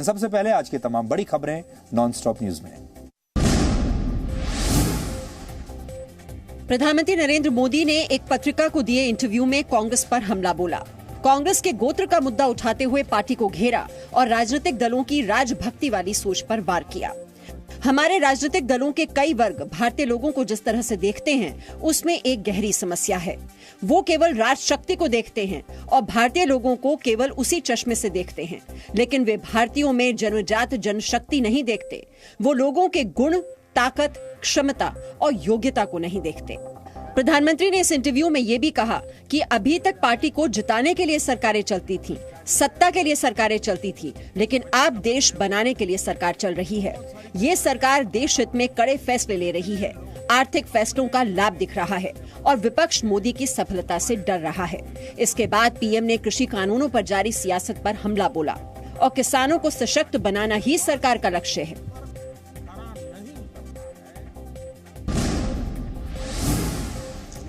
सबसे पहले आज की तमाम बड़ी खबरें नॉनस्टॉप न्यूज में। प्रधानमंत्री नरेंद्र मोदी ने एक पत्रिका को दिए इंटरव्यू में कांग्रेस पर हमला बोला। कांग्रेस के गोत्र का मुद्दा उठाते हुए पार्टी को घेरा और राजनीतिक दलों की राजभक्ति वाली सोच पर वार किया। हमारे राजनीतिक दलों के कई वर्ग भारतीय लोगों को जिस तरह से देखते हैं उसमें एक गहरी समस्या है। वो केवल राजशक्ति को देखते हैं और भारतीय लोगों को केवल उसी चश्मे से देखते हैं, लेकिन वे भारतीयों में जन्मजात जनशक्ति नहीं देखते। वो लोगों के गुण, ताकत, क्षमता और योग्यता को नहीं देखते। प्रधानमंत्री ने इस इंटरव्यू में ये भी कहा कि अभी तक पार्टी को जिताने के लिए सरकारें चलती थीं, सत्ता के लिए सरकारें चलती थी, लेकिन अब देश बनाने के लिए सरकार चल रही है। ये सरकार देश हित में कड़े फैसले ले रही है, आर्थिक फैसलों का लाभ दिख रहा है और विपक्ष मोदी की सफलता से डर रहा है। इसके बाद पीएम ने कृषि कानूनों पर जारी सियासत पर हमला बोला और किसानों को सशक्त बनाना ही सरकार का लक्ष्य है।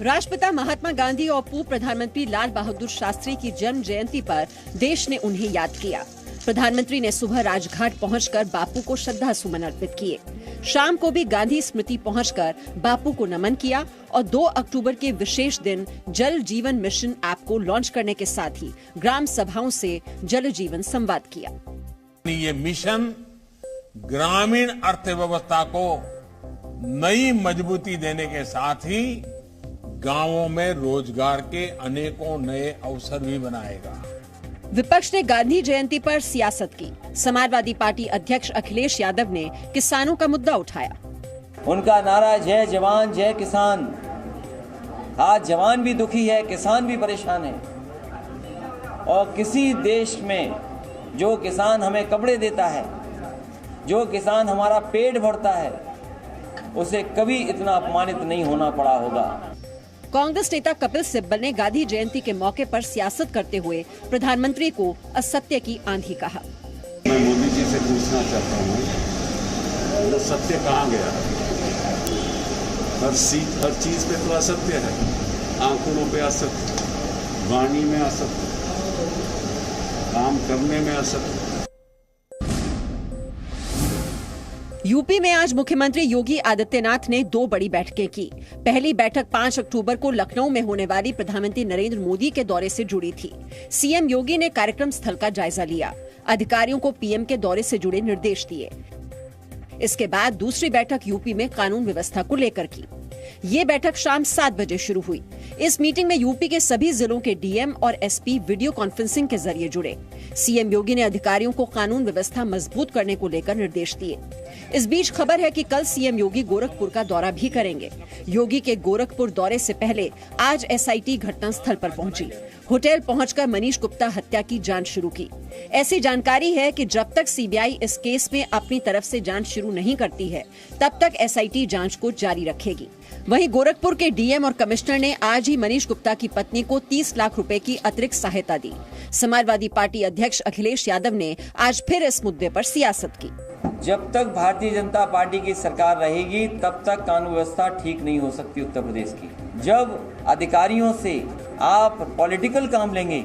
राष्ट्रपिता महात्मा गांधी और पूर्व प्रधानमंत्री लाल बहादुर शास्त्री की जन्म जयंती पर देश ने उन्हें याद किया। प्रधानमंत्री ने सुबह राजघाट पहुंचकर बापू को श्रद्धा सुमन अर्पित किए। शाम को भी गांधी स्मृति पहुंचकर बापू को नमन किया और 2 अक्टूबर के विशेष दिन जल जीवन मिशन ऐप को लॉन्च करने के साथ ही ग्राम सभाओं से जल जीवन संवाद किया। ये मिशन ग्रामीण अर्थव्यवस्था को नई मजबूती देने के साथ ही गांवों में रोजगार के अनेकों नए अवसर भी बनाएगा। विपक्ष ने गांधी जयंती पर सियासत की। समाजवादी पार्टी अध्यक्ष अखिलेश यादव ने किसानों का मुद्दा उठाया। उनका नारा जय जवान जय किसान। आज जवान भी दुखी है, किसान भी परेशान है। और किसी देश में जो किसान हमें कपड़े देता है, जो किसान हमारा पेट भरता है, उसे कभी इतना अपमानित नहीं होना पड़ा होगा। कांग्रेस नेता कपिल सिब्बल ने गांधी जयंती के मौके पर सियासत करते हुए प्रधानमंत्री को असत्य की आंधी कहा। मैं मोदी जी से पूछना चाहता हूँ, वो सत्य कहाँ गया? हर चीज पे तो असत्य है। आंकड़ों पे असत्य, वाणी में असत्य, काम करने में असत्य। यूपी में आज मुख्यमंत्री योगी आदित्यनाथ ने 2 बड़ी बैठकें की। पहली बैठक 5 अक्टूबर को लखनऊ में होने वाली प्रधानमंत्री नरेंद्र मोदी के दौरे से जुड़ी थी। सीएम योगी ने कार्यक्रम स्थल का जायजा लिया, अधिकारियों को पीएम के दौरे से जुड़े निर्देश दिए। इसके बाद दूसरी बैठक यूपी में कानून व्यवस्था को लेकर की। ये बैठक शाम 7 बजे शुरू हुई। इस मीटिंग में यूपी के सभी जिलों के डीएम और एसपी वीडियो कॉन्फ्रेंसिंग के जरिए जुड़े। सीएम योगी ने अधिकारियों को कानून व्यवस्था मजबूत करने को लेकर निर्देश दिए। इस बीच खबर है कि कल सीएम योगी गोरखपुर का दौरा भी करेंगे। योगी के गोरखपुर दौरे से पहले आज एसआईटी घटनास्थल पर पहुंची। होटल पहुंचकर मनीष गुप्ता हत्या की जांच शुरू की। ऐसी जानकारी है कि जब तक सीबीआई इस केस में अपनी तरफ से जांच शुरू नहीं करती है, तब तक एसआईटी जांच को जारी रखेगी। वहीं गोरखपुर के डीएम और कमिश्नर ने आज ही मनीष गुप्ता की पत्नी को 30 लाख रुपए की अतिरिक्त सहायता दी। समाजवादी पार्टी अध्यक्ष अखिलेश यादव ने आज फिर इस मुद्दे पर सियासत की। जब तक भारतीय जनता पार्टी की सरकार रहेगी, तब तक कानून व्यवस्था ठीक नहीं हो सकती उत्तर प्रदेश की। जब अधिकारियों से आप पॉलिटिकल काम लेंगे,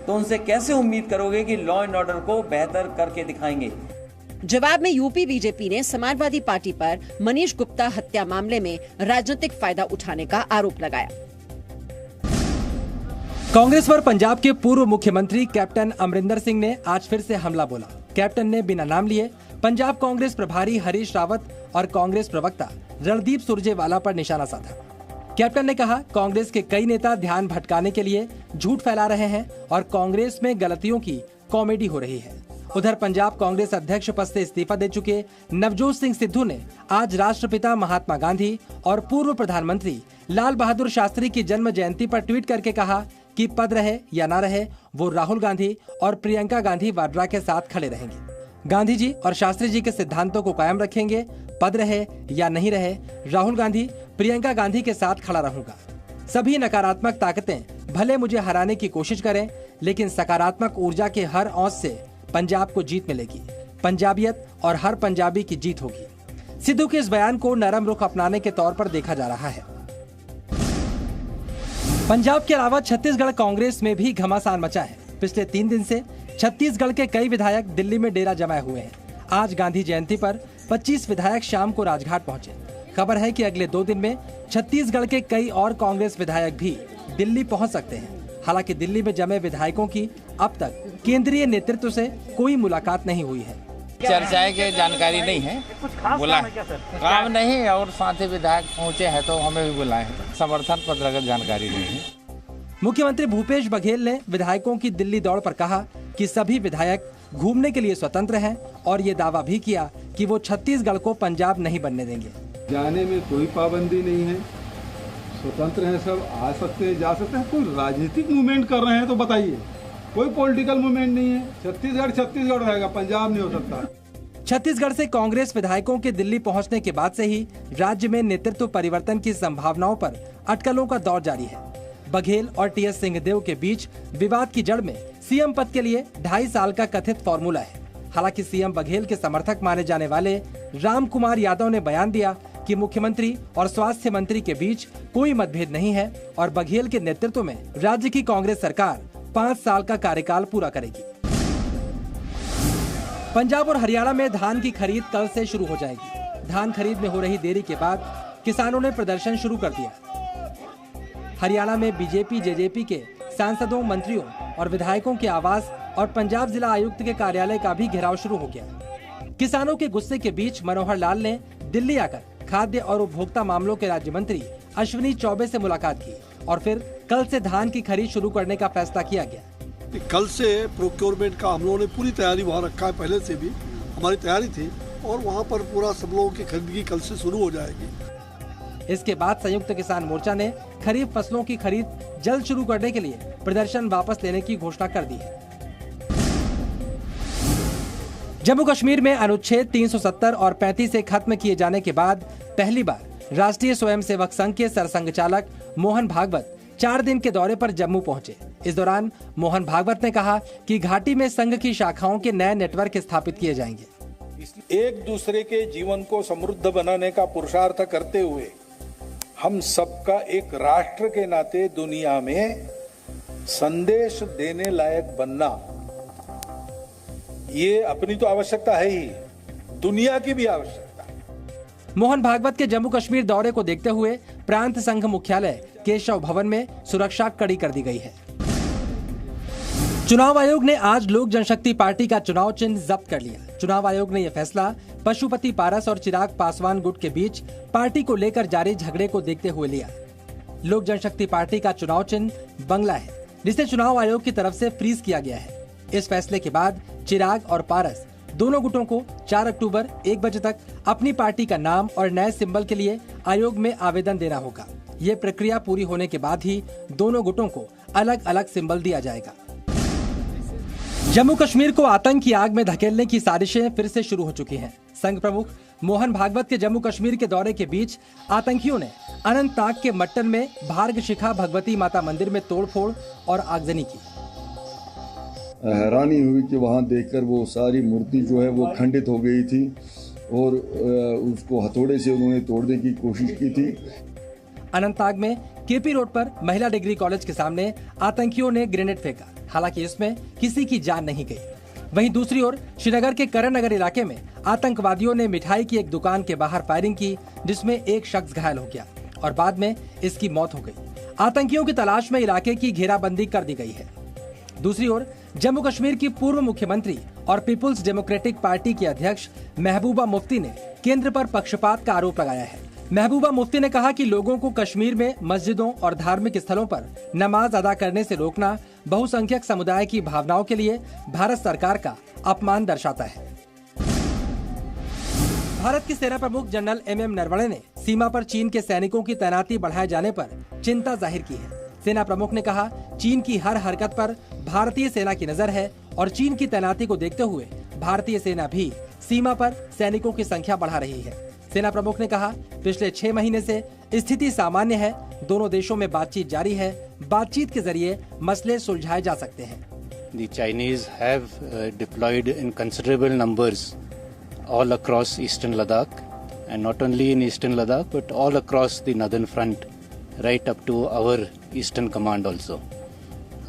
तो उनसे कैसे उम्मीद करोगे कि लॉ एंड ऑर्डर को बेहतर करके दिखाएंगे? जवाब में यूपी बीजेपी ने समाजवादी पार्टी पर मनीष गुप्ता हत्या मामले में राजनीतिक फायदा उठाने का आरोप लगाया। कांग्रेस पर पंजाब के पूर्व मुख्यमंत्री कैप्टन अमरिंदर सिंह ने आज फिर से हमला बोला। कैप्टन ने बिना नाम लिए पंजाब कांग्रेस प्रभारी हरीश रावत और कांग्रेस प्रवक्ता रणदीप सुरजेवाला पर निशाना साधा। कैप्टन ने कहा, कांग्रेस के कई नेता ध्यान भटकाने के लिए झूठ फैला रहे हैं और कांग्रेस में गलतियों की कॉमेडी हो रही है। उधर पंजाब कांग्रेस अध्यक्ष पद से इस्तीफा दे चुके नवजोत सिंह सिद्धू ने आज राष्ट्रपिता महात्मा गांधी और पूर्व प्रधानमंत्री लाल बहादुर शास्त्री की जन्म जयंती पर ट्वीट करके कहा कि पद रहे या ना रहे, वो राहुल गांधी और प्रियंका गांधी वाड्रा के साथ खड़े रहेंगे। गांधी जी और शास्त्री जी के सिद्धांतों को कायम रखेंगे। पद रहे या नहीं रहे, राहुल गांधी प्रियंका गांधी के साथ खड़ा रहूंगा। सभी नकारात्मक ताकतें भले मुझे हराने की कोशिश करें, लेकिन सकारात्मक ऊर्जा के हर औंस से पंजाब को जीत मिलेगी। पंजाबियत और हर पंजाबी की जीत होगी। सिद्धू के इस बयान को नरम रुख अपनाने के तौर पर देखा जा रहा है। पंजाब के अलावा छत्तीसगढ़ कांग्रेस में भी घमासान मचा है। पिछले 3 दिन से छत्तीसगढ़ के कई विधायक दिल्ली में डेरा जमाए हुए हैं। आज गांधी जयंती पर 25 विधायक शाम को राजघाट पहुंचे। खबर है कि अगले 2 दिन में छत्तीसगढ़ के कई और कांग्रेस विधायक भी दिल्ली पहुंच सकते हैं। हालांकि दिल्ली में जमे विधायकों की अब तक केंद्रीय नेतृत्व से कोई मुलाकात नहीं हुई है। चर्चाएं की जानकारी नहीं है, बोला काम नहीं और साथ ही विधायक पहुंचे हैं तो हमें भी बुलाए हैं। समर्थन पत्र की जानकारी नहीं है। मुख्यमंत्री भूपेश बघेल ने विधायकों की दिल्ली दौड़ पर कहा कि सभी विधायक घूमने के लिए स्वतंत्र हैं और ये दावा भी किया कि वो छत्तीसगढ़ को पंजाब नहीं बनने देंगे। जाने में कोई पाबंदी नहीं है, स्वतंत्र हैं, सब आ सकते हैं, जा सकते हैं। कोई राजनीतिक मूवमेंट कर रहे हैं तो बताइए, कोई पॉलिटिकल मूवमेंट नहीं है। छत्तीसगढ़ रहेगा, पंजाब नहीं हो सकता। छत्तीसगढ़ से कांग्रेस विधायकों के दिल्ली पहुंचने के बाद से ही राज्य में नेतृत्व परिवर्तन की संभावनाओं पर अटकलों का दौर जारी है। बघेल और टीएस सिंहदेव के बीच विवाद की जड़ में सीएम पद के लिए 2.5 साल का कथित फॉर्मूला है। हालांकि सीएम बघेल के समर्थक माने जाने वाले राम कुमार यादव ने बयान दिया कि मुख्यमंत्री और स्वास्थ्य मंत्री के बीच कोई मतभेद नहीं है और बघेल के नेतृत्व में राज्य की कांग्रेस सरकार 5 साल का कार्यकाल पूरा करेगी। पंजाब और हरियाणा में धान की खरीद कल से शुरू हो जाएगी। धान खरीद में हो रही देरी के बाद किसानों ने प्रदर्शन शुरू कर दिया। हरियाणा में बीजेपी जेजेपी के सांसदों, मंत्रियों और विधायकों के आवास और पंजाब जिला आयुक्त के कार्यालय का भी घेराव शुरू हो गया। किसानों के गुस्से के बीच मनोहर लाल ने दिल्ली आकर खाद्य और उपभोक्ता मामलों के राज्य मंत्री अश्विनी चौबे से मुलाकात की और फिर कल से धान की खरीद शुरू करने का फैसला किया गया। कल से प्रोक्योरमेंट का हम लोगों ने पूरी तैयारी वहाँ रखा है, पहले से भी हमारी तैयारी थी और वहाँ पर पूरा सब लोगों की खरीदी कल से शुरू हो जाएगी। इसके बाद संयुक्त किसान मोर्चा ने खरीफ फसलों की खरीद जल्द शुरू करने के लिए प्रदर्शन वापस लेने की घोषणा कर दी है। जम्मू कश्मीर में अनुच्छेद 370 और 35 से खत्म किए जाने के बाद पहली बार राष्ट्रीय स्वयंसेवक संघ के सरसंघचालक मोहन भागवत 4 दिन के दौरे पर जम्मू पहुंचे। इस दौरान मोहन भागवत ने कहा कि घाटी में संघ की शाखाओं के नए नेटवर्क स्थापित किए जाएंगे। एक दूसरे के जीवन को समृद्ध बनाने का पुरुषार्थ करते हुए हम सबका एक राष्ट्र के नाते दुनिया में संदेश देने लायक बनना, ये अपनी तो आवश्यकता है ही, दुनिया की भी आवश्यकता है। मोहन भागवत के जम्मू कश्मीर दौरे को देखते हुए प्रांत संघ मुख्यालय केशव भवन में सुरक्षा कड़ी कर दी गई है। चुनाव आयोग ने आज लोक जनशक्ति पार्टी का चुनाव चिन्ह जब्त कर लिया। चुनाव आयोग ने यह फैसला पशुपति पारस और चिराग पासवान गुट के बीच पार्टी को लेकर जारी झगड़े को देखते हुए लिया। लोक जनशक्ति पार्टी का चुनाव चिन्ह बंगला है, जिसे चुनाव आयोग की तरफ से फ्रीज किया गया है। इस फैसले के बाद चिराग और पारस दोनों गुटों को 4 अक्टूबर 1 बजे तक अपनी पार्टी का नाम और नए सिंबल के लिए आयोग में आवेदन देना होगा। ये प्रक्रिया पूरी होने के बाद ही दोनों गुटों को अलग अलग सिंबल दिया जाएगा। जम्मू कश्मीर को आतंक की आग में धकेलने की साजिशें फिर से शुरू हो चुकी हैं। संघ प्रमुख मोहन भागवत के जम्मू कश्मीर के दौरे के बीच आतंकियों ने अनंतनाग के मट्टन में भार्ग शिखा भगवती माता मंदिर में तोड़फोड़ और आगजनी की। हैरानी हुई कि वहां देखकर वो सारी मूर्ति जो है वो खंडित हो गई थी और उसको हथौड़े से उन्होंने तोड़ने की कोशिश की थी। अनंतनाग में केपी रोड पर महिला डिग्री कॉलेज के सामने आतंकियों ने ग्रेनेड फेंका। हालांकि इसमें किसी की जान नहीं गई। वहीं दूसरी ओर श्रीनगर के करण नगर इलाके में आतंकवादियों ने मिठाई की एक दुकान के बाहर फायरिंग की, जिसमें एक शख्स घायल हो गया और बाद में इसकी मौत हो गई। आतंकियों की तलाश में इलाके की घेराबंदी कर दी गई है। दूसरी ओर जम्मू कश्मीर की पूर्व मुख्यमंत्री और पीपुल्स डेमोक्रेटिक पार्टी की अध्यक्ष महबूबा मुफ्ती ने केंद्र पर पक्षपात का आरोप लगाया है। महबूबा मुफ्ती ने कहा कि लोगों को कश्मीर में मस्जिदों और धार्मिक स्थलों पर नमाज अदा करने से रोकना बहुसंख्यक समुदाय की भावनाओं के लिए भारत सरकार का अपमान दर्शाता है। भारत के सेना प्रमुख जनरल MM नरवणे ने सीमा पर चीन के सैनिकों की तैनाती बढ़ाए जाने पर चिंता जाहिर की है। सेना प्रमुख ने कहा, चीन की हर हरकत पर भारतीय सेना की नजर है और चीन की तैनाती को देखते हुए भारतीय सेना भी सीमा पर सैनिकों की संख्या बढ़ा रही है। सेना प्रमुख ने कहा, पिछले 6 महीने से स्थिति सामान्य है। दोनों देशों में बातचीत जारी है। बातचीत के जरिए मसले सुलझाए जा सकते हैं। The Chinese have deployed in considerable numbers all across eastern Ladakh, and not only in eastern Ladakh but all across the northern front, right up to our eastern command also.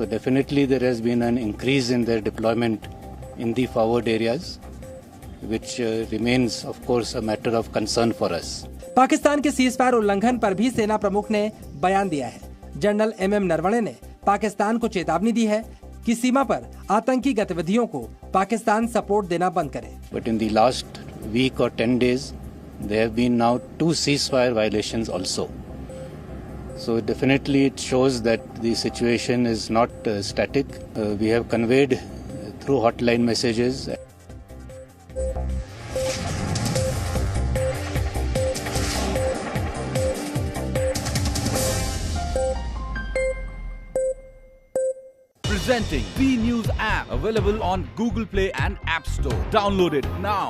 So definitely there has been an increase in their deployment in the forward areas, which remains of course a matter of concern for us. Pakistan के ceasefire उल्लंघन पर भी सेना प्रमुख ने बयान दिया है। जनरल MM नरवणे ने पाकिस्तान को चेतावनी दी है कि सीमा पर आतंकी गतिविधियों को पाकिस्तान सपोर्ट देना बंद करे। But in the last week or 10 days, there have been now 2 ceasefire violations also. So definitely it shows that the situation is not static. We have conveyed through hotline messages. Presenting B News app, available on Google Play and App Store. Download it now.